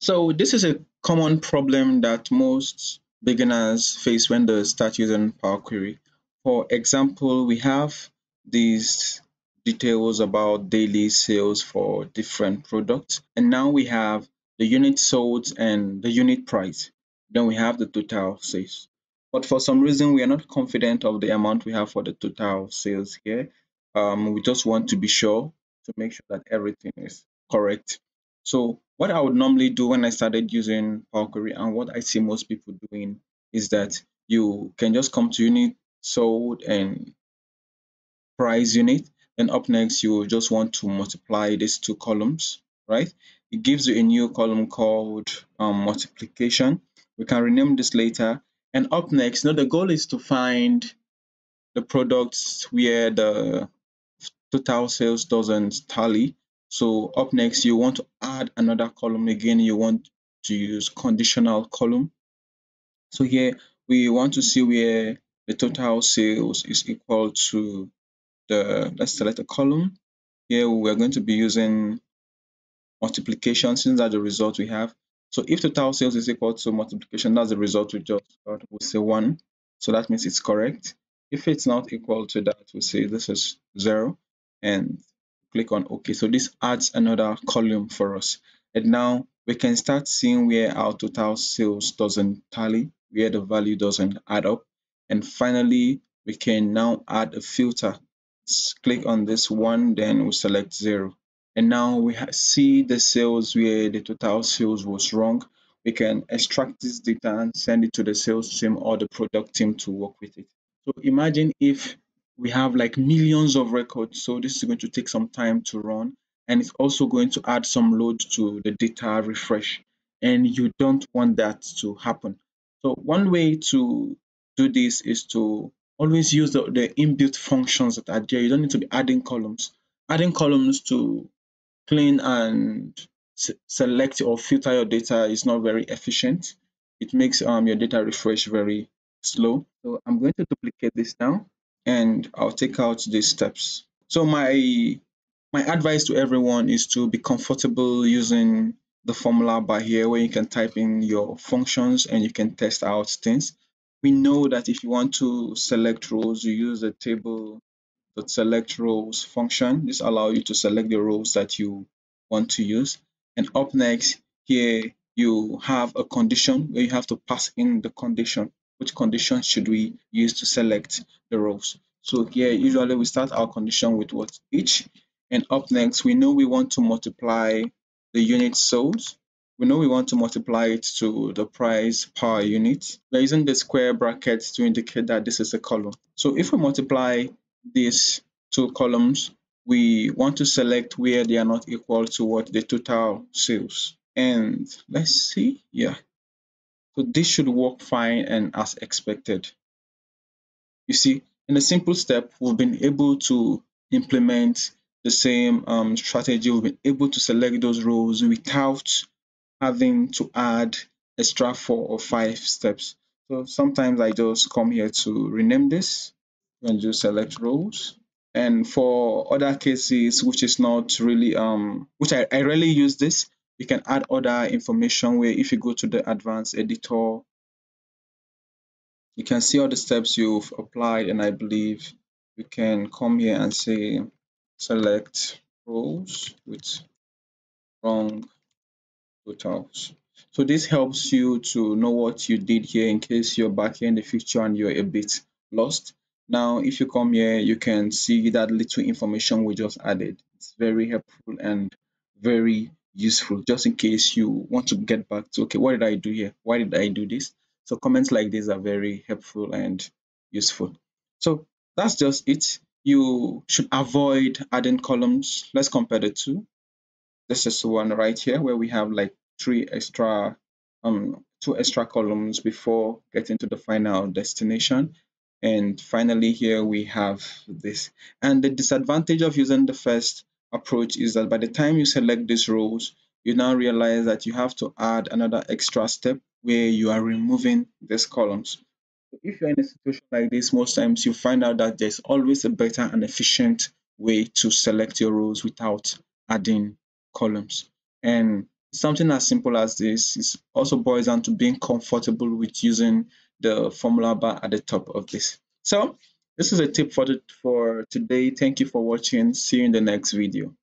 So this is a common problem that most beginners face when they start using Power Query. For example, we have these details about daily sales for different products, and now we have the unit sold and the unit price. Then we have the total sales. But for some reason, we are not confident of the amount we have for the total sales here. We just want to be sure to make sure that everything is correct. So what I would normally do when I started using Power Query and what I see most people doing is that you can just come to unit sold and price unit. Then up next, you just want to multiply these two columns, right? It gives you a new column called multiplication. We can rename this later. And up next, the goal is to find the products where the total sales doesn't tally. So up next, you want to add another column again. You want to use conditional column. So here we want to see where the total sales is equal to let's select a column. Here we're going to be using multiplication since that's the result we have. So if total sales is equal to multiplication, that's the result we just got. We'll say 1. So that means it's correct. If it's not equal to that, we'll say this is 0 and click on OK. So this adds another column for us. And now we can start seeing where our total sales doesn't tally, where the value doesn't add up. And finally, we can now add a filter. Let's click on this one, then we select 0. And now we see the sales where the total sales was wrong. We can extract this data and send it to the sales team or the product team to work with it. So imagine if we have like millions of records. So this is going to take some time to run, and it's also going to add some load to the data refresh. And you don't want that to happen. So one way to do this is to always use the inbuilt functions that are there. You don't need to be adding columns. Adding columns to clean and select or filter your data is not very efficient. It makes your data refresh very slow. So I'm going to duplicate this now and I'll take out these steps. So my advice to everyone is to be comfortable using the formula bar here where you can type in your functions and you can test out things. We know that if you want to select rows, you use the table select rows function. This allows you to select the rows that you want to use. And up next, here you have a condition where you have to pass in the condition. Which condition should we use to select the rows? So here, usually we start our condition with what each. And up next, we know we want to multiply the unit sold. We know we want to multiply it to the price per unit. We're using the square brackets to indicate that this is a column. So if we multiply these two columns, we want to select where they are not equal to what the total sales. And let's see, yeah. So this should work fine and as expected. You see, in a simple step, we've been able to implement the same strategy. We've been able to select those rows without having to add extra 4 or 5 steps. So sometimes I just come here to rename this and just select rows. And for other cases, which is not really, which I rarely use this, you can add other information where if you go to the advanced editor, you can see all the steps you've applied. And I believe you can come here and say, select rows with wrong totals. So this helps you to know what you did here in case you're back here in the future and you're a bit lost. Now, if you come here, you can see that little information we just added. It's very helpful and very useful just in case you want to get back to, okay, what did I do here? Why did I do this? So comments like this are very helpful and useful. So that's just it. You should avoid adding columns. Let's compare the two. This is one right here where we have like two extra columns before getting to the final destination. And finally here we have this. And the disadvantage of using the first approach is that by the time you select these rows, you now realize that you have to add another extra step where you are removing these columns. So if you're in a situation like this, most times you find out that there's always a better and efficient way to select your rows without adding columns. And Something as simple as this is also boils down to being comfortable with using the formula bar at the top of this. So this is a tip for today. Thank you for watching. See you in the next video.